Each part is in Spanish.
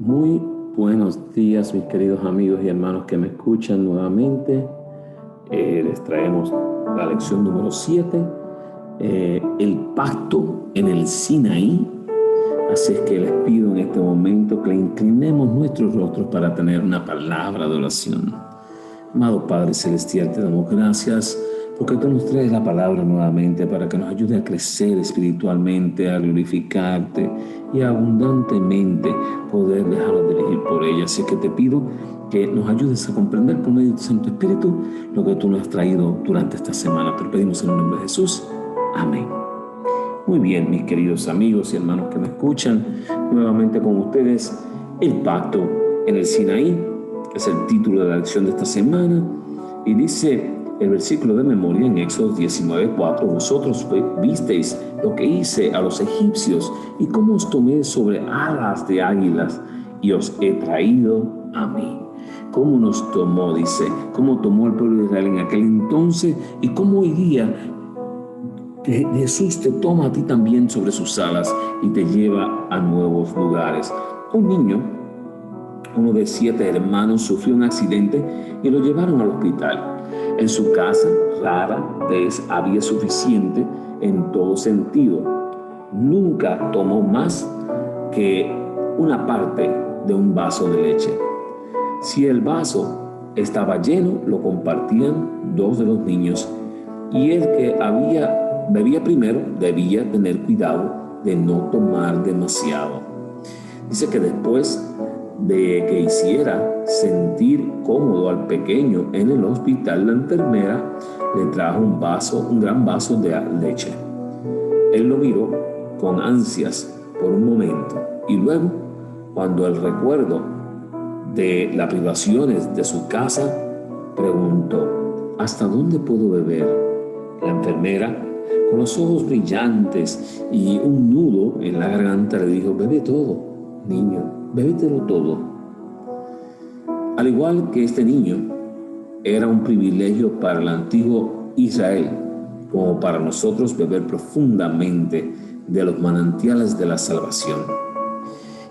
Muy buenos días, mis queridos amigos y hermanos que me escuchan nuevamente. Les traemos la lección número 7, el pacto en el Sinaí. Así es que les pido en este momento que inclinemos nuestros rostros para tener una palabra de oración. Amado Padre Celestial, te damos gracias porque tú nos traes la palabra nuevamente para que nos ayude a crecer espiritualmente, a glorificarte y abundantemente poder dejarnos dirigir por ella. Así que te pido que nos ayudes a comprender por medio de tu Santo Espíritu lo que tú nos has traído durante esta semana. Te lo pedimos en el nombre de Jesús. Amén. Muy bien, mis queridos amigos y hermanos que me escuchan, nuevamente con ustedes, el pacto en el Sinaí, es el título de la lección de esta semana, y dice el versículo de memoria en Éxodo 19:4: vosotros visteis lo que hice a los egipcios y cómo os tomé sobre alas de águilas y os he traído a mí. Cómo nos tomó, dice, cómo tomó el pueblo de Israel en aquel entonces y cómo hoy día Jesús te toma a ti también sobre sus alas y te lleva a nuevos lugares. Un niño, uno de 7 hermanos, sufrió un accidente y lo llevaron al hospital. En su casa, rara vez había suficiente en todo sentido. Nunca tomó más que una parte de un vaso de leche. Si el vaso estaba lleno, lo compartían 2 de los niños, y el que bebía primero debía tener cuidado de no tomar demasiado. Dice que después de que hiciera sentir cómodo al pequeño en el hospital, la enfermera le trajo un gran vaso de leche. Él lo miró con ansias por un momento y luego, cuando el recuerdo de las privaciones de su casa, preguntó: ¿hasta dónde puedo beber? La enfermera, con los ojos brillantes y un nudo en la garganta, le dijo: bebe todo, niño, bébetelo todo. Al igual que este niño, era un privilegio para el antiguo Israel, como para nosotros, beber profundamente de los manantiales de la salvación.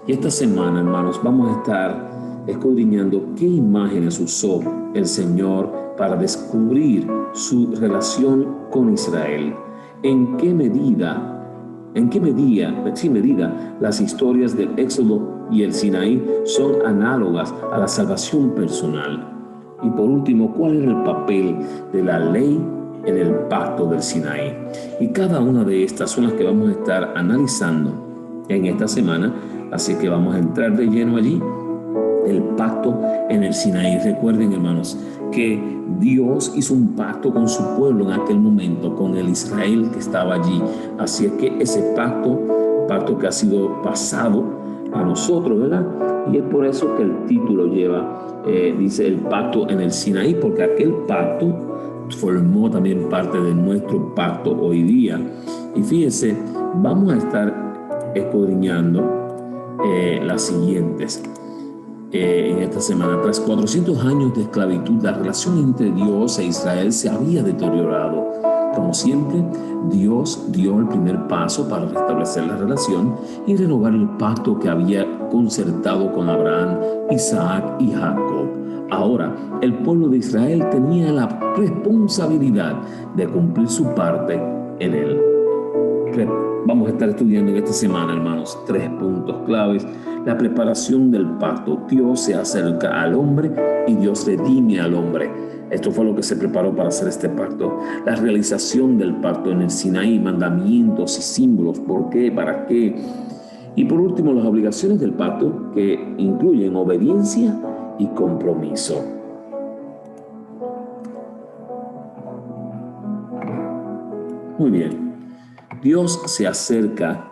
Y esta semana, hermanos, vamos a estar escudriñando qué imágenes usó el Señor para descubrir su relación con Israel. ¿En qué medida las historias del Éxodo y el Sinaí son análogas a la salvación personal? Y por último, ¿cuál era el papel de la ley en el pacto del Sinaí? Y cada una de estas son las que vamos a estar analizando en esta semana, así que vamos a entrar de lleno allí. El pacto en el Sinaí. Recuerden, hermanos, que Dios hizo un pacto con su pueblo en aquel momento, con el Israel que estaba allí. Así es que ese pacto que ha sido pasado a nosotros, ¿verdad? Y es por eso que el título dice el pacto en el Sinaí, porque aquel pacto formó también parte de nuestro pacto hoy día. Y fíjense, vamos a estar escudriñando las siguientes. En esta semana, tras 400 años de esclavitud, la relación entre Dios e Israel se había deteriorado. Como siempre, Dios dio el primer paso para restablecer la relación y renovar el pacto que había concertado con Abraham, Isaac y Jacob. Ahora, el pueblo de Israel tenía la responsabilidad de cumplir su parte en él. Vamos a estar estudiando en esta semana, hermanos, 3 puntos claves. La preparación del pacto. Dios se acerca al hombre y Dios redime al hombre. Esto fue lo que se preparó para hacer este pacto. La realización del pacto en el Sinaí, mandamientos y símbolos. ¿Por qué? ¿Para qué? Y por último, las obligaciones del pacto, que incluyen obediencia y compromiso. Muy bien. Dios se acerca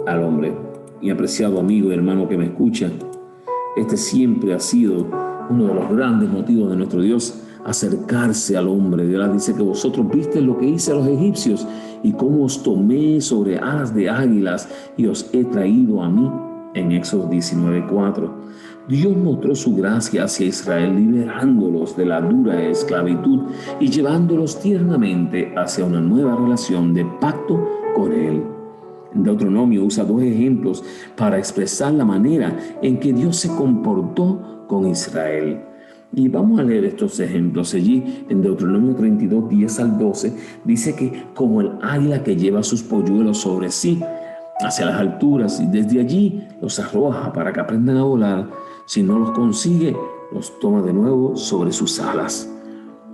al hombre. Y apreciado amigo y hermano que me escucha, este siempre ha sido uno de los grandes motivos de nuestro Dios, acercarse al hombre. Dios dice que vosotros viste lo que hice a los egipcios y cómo os tomé sobre alas de águilas y os he traído a mí, en Éxodo 19:4. Dios mostró su gracia hacia Israel, liberándolos de la dura esclavitud y llevándolos tiernamente hacia una nueva relación de pacto con Él. Deuteronomio usa dos ejemplos para expresar la manera en que Dios se comportó con Israel. Y vamos a leer estos ejemplos. Allí en Deuteronomio 32, 10 al 12, dice que como el águila que lleva sus polluelos sobre sí hacia las alturas y desde allí los arroja para que aprendan a volar, si no los consigue, los toma de nuevo sobre sus alas.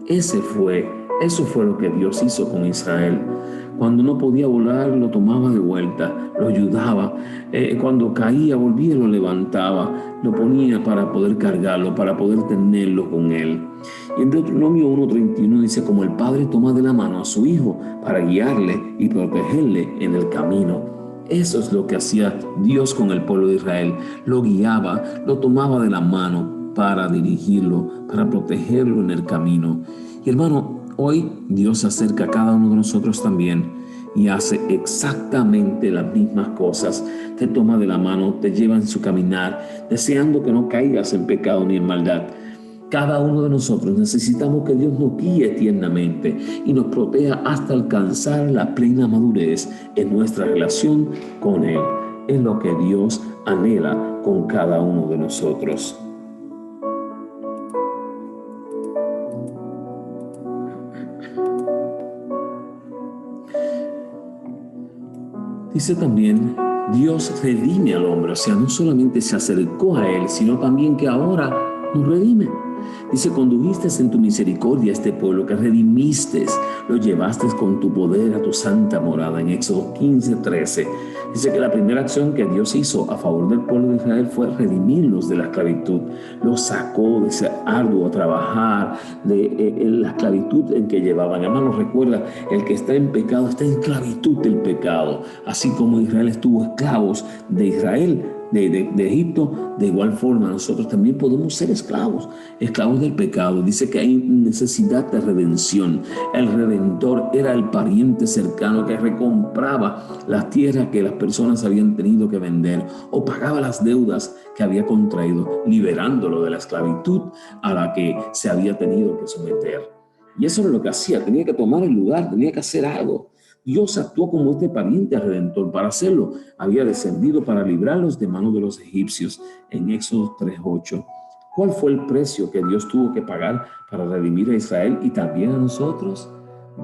Eso fue lo que Dios hizo con Israel. Cuando no podía volar, lo tomaba de vuelta, lo ayudaba. Cuando caía, volvía y lo levantaba, lo ponía para poder cargarlo, para poder tenerlo con él. Y en Deuteronomio 1:31 dice, como el padre toma de la mano a su hijo para guiarle y protegerle en el camino. Eso es lo que hacía Dios con el pueblo de Israel. Lo guiaba, lo tomaba de la mano para dirigirlo, para protegerlo en el camino. Y hermano, hoy Dios se acerca a cada uno de nosotros también y hace exactamente las mismas cosas. Te toma de la mano, te lleva en su caminar, deseando que no caigas en pecado ni en maldad. Cada uno de nosotros necesitamos que Dios nos guíe tiernamente y nos proteja hasta alcanzar la plena madurez en nuestra relación con Él. Es lo que Dios anhela con cada uno de nosotros. Dice también, Dios redime al hombre, o sea, no solamente se acercó a él, sino también que ahora nos redime. Dice, condujiste en tu misericordia a este pueblo que redimiste, lo llevaste con tu poder a tu santa morada, en Éxodo 15:13. Dice que la primera acción que Dios hizo a favor del pueblo de Israel fue redimirlos de la esclavitud. Los sacó de ese arduo trabajar, de la esclavitud en que llevaban. Hermanos, recuerda, el que está en pecado está en esclavitud del pecado. Así como Israel estuvo esclavos de Israel, de Egipto, de igual forma nosotros también podemos ser esclavos del pecado. Dice que hay necesidad de redención. El Redentor era el pariente cercano que recompraba las tierras que las personas habían tenido que vender o pagaba las deudas que había contraído, liberándolo de la esclavitud a la que se había tenido que someter. Y eso era lo que hacía, tenía que tomar el lugar, tenía que hacer algo. Dios actuó como este pariente redentor. Para hacerlo, había descendido para librarlos de manos de los egipcios en Éxodo 3:8. ¿Cuál fue el precio que Dios tuvo que pagar para redimir a Israel y también a nosotros?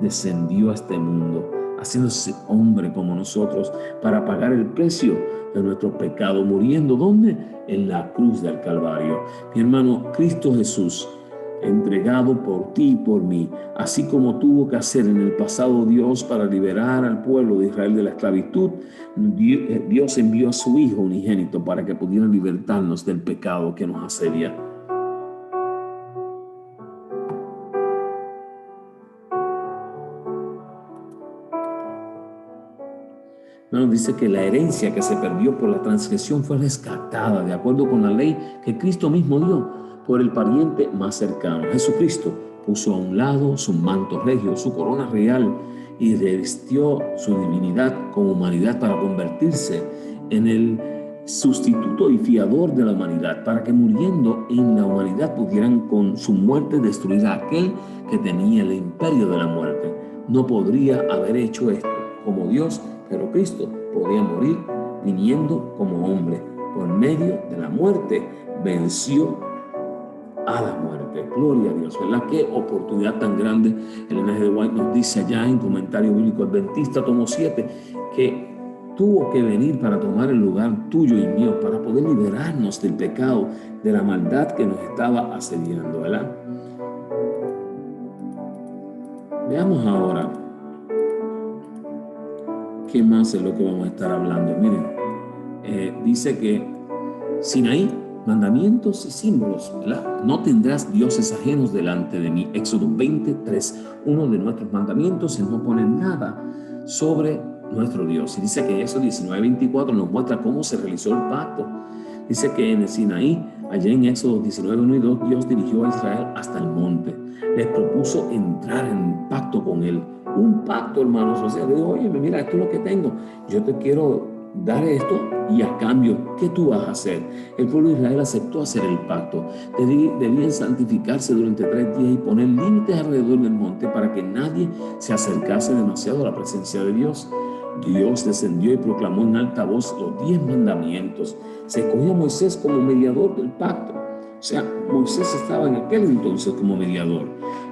Descendió a este mundo, haciéndose hombre como nosotros, para pagar el precio de nuestro pecado, muriendo ¿dónde? En la cruz del Calvario. Mi hermano, Cristo Jesús, entregado por ti y por mí, así como tuvo que hacer en el pasado Dios para liberar al pueblo de Israel de la esclavitud, Dios envió a su Hijo unigénito para que pudiera libertarnos del pecado que nos asedia. Bueno, dice que la herencia que se perdió por la transgresión fue rescatada de acuerdo con la ley que Cristo mismo dio por el pariente más cercano. Jesucristo puso a un lado su manto regio, su corona real, y revestió su divinidad con humanidad para convertirse en el sustituto y fiador de la humanidad, para que muriendo en la humanidad pudieran con su muerte destruir a aquel que tenía el imperio de la muerte. No podría haber hecho esto como Dios, pero Cristo podía morir viniendo como hombre. Por medio de la muerte venció a la muerte. Gloria a Dios, ¿verdad? Qué oportunidad tan grande. Ellen G. White nos dice allá en Comentario Bíblico Adventista, tomo 7, que tuvo que venir para tomar el lugar tuyo y mío, para poder liberarnos del pecado, de la maldad que nos estaba asediando, ¿verdad? Veamos ahora qué más es lo que vamos a estar hablando. Miren, dice que Sinaí, mandamientos y símbolos, ¿verdad? No tendrás dioses ajenos delante de mí. Éxodo 23. Uno de nuestros mandamientos es no poner nada sobre nuestro Dios. Y dice que Éxodo 19:24 nos muestra cómo se realizó el pacto. Dice que en el Sinaí, allá en Éxodo 19:1 y 2, Dios dirigió a Israel hasta el monte. Les propuso entrar en pacto con él. Un pacto, hermanos. O sea, digo, oye, mira, esto es lo que tengo. Yo te quiero dar esto y a cambio, ¿qué tú vas a hacer? El pueblo de Israel aceptó hacer el pacto. Debían santificarse durante 3 días y poner límites alrededor del monte para que nadie se acercase demasiado a la presencia de Dios. Dios descendió y proclamó en alta voz los 10 mandamientos. Se escogió a Moisés como mediador del pacto. O sea, Moisés estaba en aquel entonces como mediador.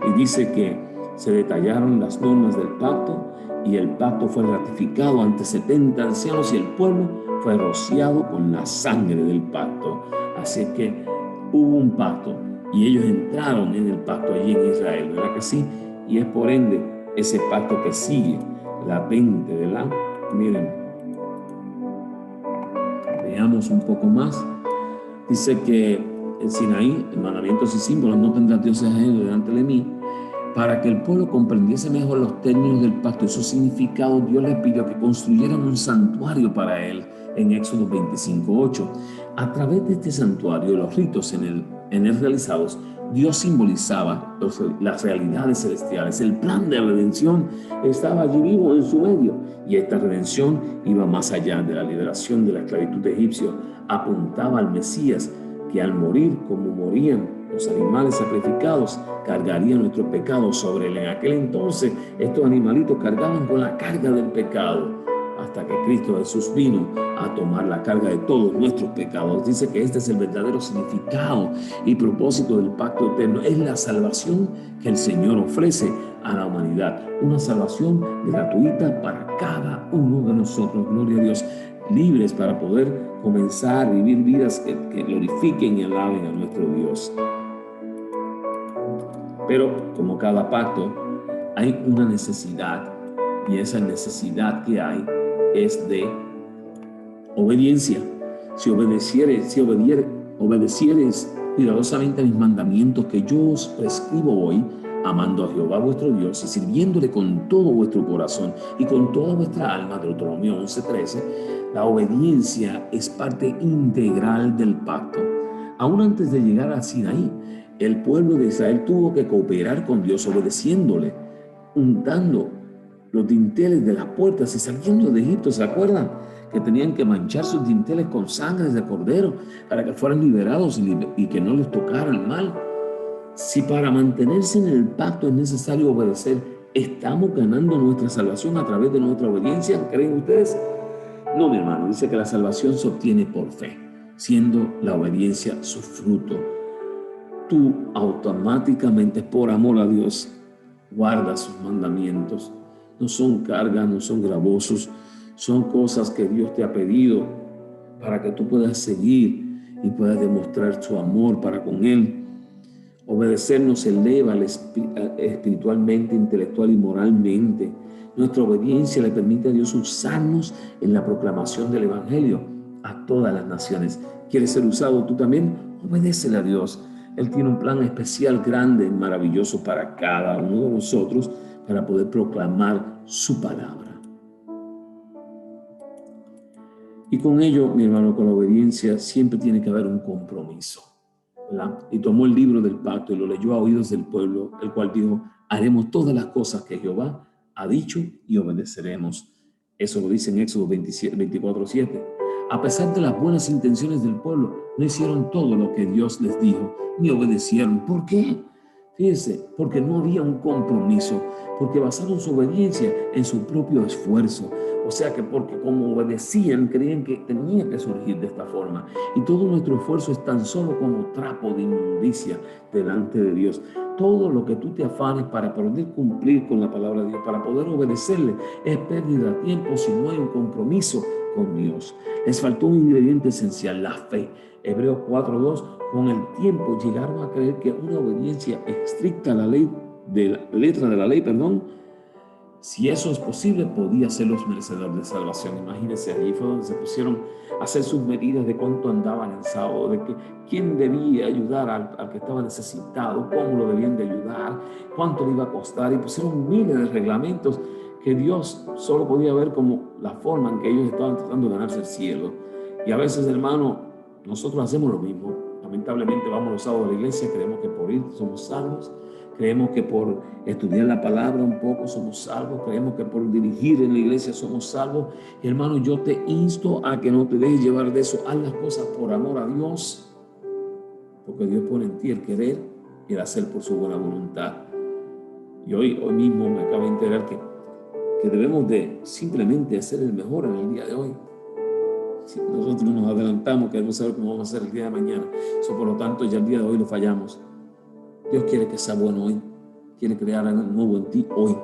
Y dice que se detallaron las normas del pacto y el pacto fue ratificado ante 70 ancianos y el pueblo fue rociado con la sangre del pacto. Así que hubo un pacto y ellos entraron en el pacto allí en Israel, ¿verdad que sí? Y es por ende ese pacto que sigue latente, ¿verdad? Miren, veamos un poco más. Dice que en Sinaí, en mandamientos y símbolos, no tendrás dioses ajenos delante de mí. Para que el pueblo comprendiese mejor los términos del pacto y su significado, Dios les pidió que construyeran un santuario para él en Éxodo 25:8. A través de este santuario, los ritos en él realizados, Dios simbolizaba las realidades celestiales. El plan de redención estaba allí vivo en su medio. Y esta redención iba más allá de la liberación de la esclavitud de egipcio. Apuntaba al Mesías, que al morir como morían los animales sacrificados, cargarían nuestro pecado sobre él. En aquel entonces, estos animalitos cargaban con la carga del pecado, hasta que Cristo Jesús vino a tomar la carga de todos nuestros pecados. Dice que este es el verdadero significado y propósito del pacto eterno. Es la salvación que el Señor ofrece a la humanidad. Una salvación gratuita para cada uno de nosotros. Gloria a Dios. Libres para poder comenzar a vivir vidas que glorifiquen y alaben a nuestro Dios. Pero como cada pacto, hay una necesidad, y esa necesidad que hay es de obediencia. Si obedecieres cuidadosamente a mis mandamientos que yo os prescribo hoy, amando a Jehová vuestro Dios y sirviéndole con todo vuestro corazón y con toda vuestra alma, Deuteronomio 11:13, la obediencia es parte integral del pacto. Aún antes de llegar a Sinaí, el pueblo de Israel tuvo que cooperar con Dios obedeciéndole, untando los dinteles de las puertas y saliendo de Egipto. ¿Se acuerdan? Que tenían que manchar sus dinteles con sangre de cordero para que fueran liberados y que no les tocara el mal. Si para mantenerse en el pacto es necesario obedecer, ¿estamos ganando nuestra salvación a través de nuestra obediencia? ¿Creen ustedes? No, mi hermano. Dice que la salvación se obtiene por fe, siendo la obediencia su fruto. Tú automáticamente, por amor a Dios, guardas sus mandamientos. No son cargas, no son gravosos, son cosas que Dios te ha pedido para que tú puedas seguir y puedas demostrar su amor para con Él. Obedecer nos eleva espiritualmente, intelectual y moralmente. Nuestra obediencia le permite a Dios usarnos en la proclamación del Evangelio a todas las naciones. ¿Quieres ser usado tú también? Obedécele a Dios. Él tiene un plan especial, grande, maravilloso para cada uno de nosotros para poder proclamar su palabra. Y con ello, mi hermano, con la obediencia siempre tiene que haber un compromiso, ¿verdad? Y tomó el libro del pacto y lo leyó a oídos del pueblo, el cual dijo: haremos todas las cosas que Jehová ha dicho y obedeceremos. Eso lo dice en Éxodo 24:7. A pesar de las buenas intenciones del pueblo, no hicieron todo lo que Dios les dijo, ni obedecieron. ¿Por qué? Fíjense, porque no había un compromiso, porque basaron su obediencia en su propio esfuerzo. O sea que porque como obedecían, creían que tenía que surgir de esta forma. Y todo nuestro esfuerzo es tan solo como trapo de inmundicia delante de Dios. Todo lo que tú te afanes para poder cumplir con la palabra de Dios, para poder obedecerle, es pérdida de tiempo si no hay un compromiso con Dios. Les faltó un ingrediente esencial, la fe. Hebreos 4:2, con el tiempo llegaron a creer que una obediencia estricta a la letra de la ley, si eso es posible, podía serlos merecedores de salvación. Imagínense, allí fue donde se pusieron a hacer sus medidas de cuánto andaban en sábado, de que quién debía ayudar al que estaba necesitado, cómo lo debían de ayudar, cuánto le iba a costar, y pusieron miles de reglamentos que Dios solo podía ver como la forma en que ellos estaban tratando de ganarse el cielo. Y a veces, hermano, nosotros hacemos lo mismo. Lamentablemente vamos los sábados a la iglesia, creemos que por ir somos salvos. Creemos que por estudiar la palabra un poco somos salvos. Creemos que por dirigir en la iglesia somos salvos. Y hermano, yo te insto a que no te dejes llevar de eso. Haz las cosas por amor a Dios, porque Dios pone en ti el querer y el hacer por su buena voluntad. Y hoy mismo me acabo de enterar que que debemos de simplemente hacer el mejor en el día de hoy. Si nosotros nos adelantamos, queremos saber cómo vamos a hacer el día de mañana. Eso, por lo tanto, ya el día de hoy lo fallamos. Dios quiere que sea bueno hoy. Quiere crear algo nuevo en ti hoy.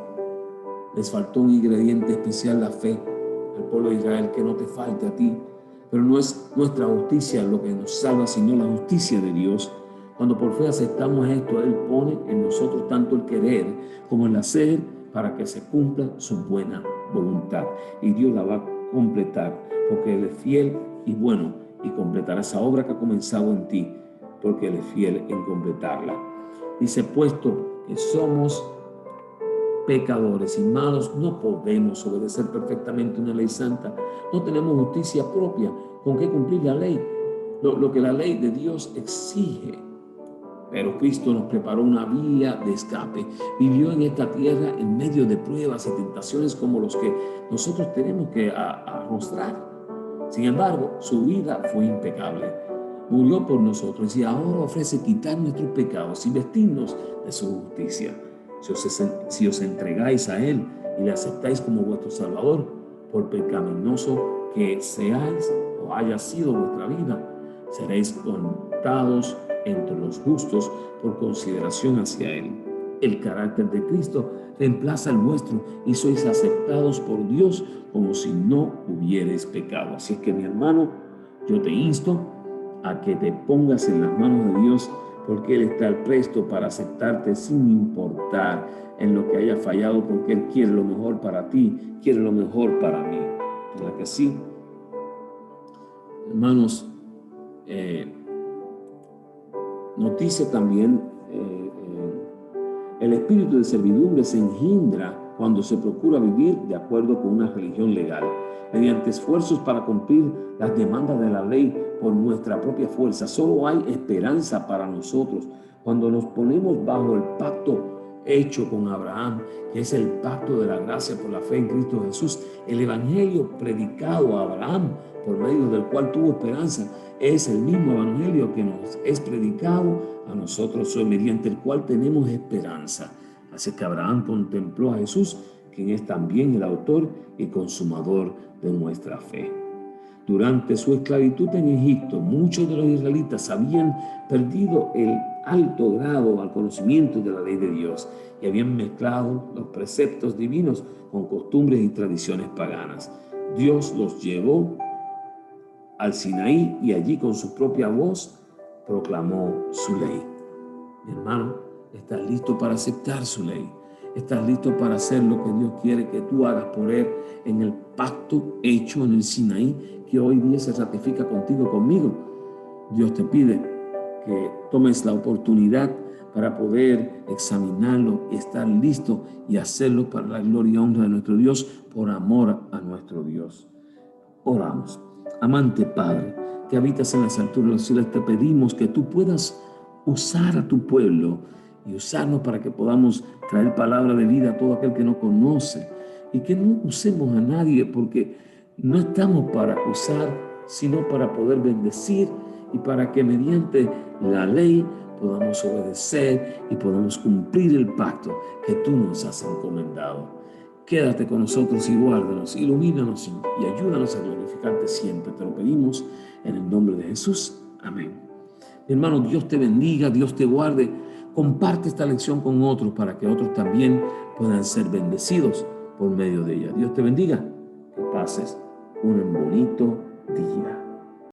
Les faltó un ingrediente especial, la fe, al pueblo de Israel, que no te falte a ti. Pero no es nuestra justicia lo que nos salva, sino la justicia de Dios. Cuando por fe aceptamos esto, Él pone en nosotros tanto el querer como el hacer para que se cumpla su buena voluntad. Y Dios la va a completar, porque Él es fiel y bueno, y completará esa obra que ha comenzado en ti, porque Él es fiel en completarla. Dice, puesto que somos pecadores y malos, no podemos obedecer perfectamente una ley santa. No tenemos justicia propia con que cumplir la ley, lo que la ley de Dios exige. Pero Cristo nos preparó una vía de escape. Vivió en esta tierra en medio de pruebas y tentaciones como los que nosotros tenemos que arrostrar. Sin embargo, su vida fue impecable. Murió por nosotros y ahora ofrece quitar nuestros pecados y vestirnos de su justicia. Si os entregáis a Él y le aceptáis como vuestro Salvador, por pecaminoso que seáis o haya sido vuestra vida, seréis contados entre los justos por consideración hacia Él. El carácter de Cristo reemplaza el vuestro y sois aceptados por Dios como si no hubierais pecado. Así es que, mi hermano, yo te insto a que te pongas en las manos de Dios, porque Él está presto para aceptarte sin importar en lo que haya fallado, porque Él quiere lo mejor para ti, quiere lo mejor para mí. ¿Verdad que sí? Hermanos, noticia también, el espíritu de servidumbre se engendra cuando se procura vivir de acuerdo con una religión legal, mediante esfuerzos para cumplir las demandas de la ley por nuestra propia fuerza. Solo hay esperanza para nosotros cuando nos ponemos bajo el pacto hecho con Abraham, que es el pacto de la gracia por la fe en Cristo Jesús. El evangelio predicado a Abraham, por medio del cual tuvo esperanza, es el mismo evangelio que nos es predicado a nosotros hoy, mediante el cual tenemos esperanza. Así que Abraham contempló a Jesús, quien es también el autor y consumador de nuestra fe. Durante su esclavitud en Egipto, muchos de los israelitas habían perdido el alto grado al conocimiento de la ley de Dios y habían mezclado los preceptos divinos con costumbres y tradiciones paganas. Dios los llevó al Sinaí y allí con su propia voz proclamó su ley. Mi hermano, ¿estás listo para aceptar su ley? ¿Estás listo para hacer lo que Dios quiere que tú hagas por Él en el pacto hecho en el Sinaí, que hoy día se ratifica contigo, conmigo? Dios te pide que tomes la oportunidad para poder examinarlo y estar listo y hacerlo para la gloria y honra de nuestro Dios, por amor a nuestro Dios. Oramos. Amante Padre, que habitas en las alturas de los cielos, te pedimos que tú puedas usar a tu pueblo y usarnos para que podamos traer palabra de vida a todo aquel que no conoce, y que no usemos a nadie, porque no estamos para usar, sino para poder bendecir y para que mediante la ley podamos obedecer y podamos cumplir el pacto que tú nos has encomendado. Quédate con nosotros y guárdanos, ilumínanos y ayúdanos a glorificarte siempre. Te lo pedimos en el nombre de Jesús. Amén. Mi hermano, Dios te bendiga, Dios te guarde. Comparte esta lección con otros para que otros también puedan ser bendecidos por medio de ella. Dios te bendiga. Que pases un bonito día.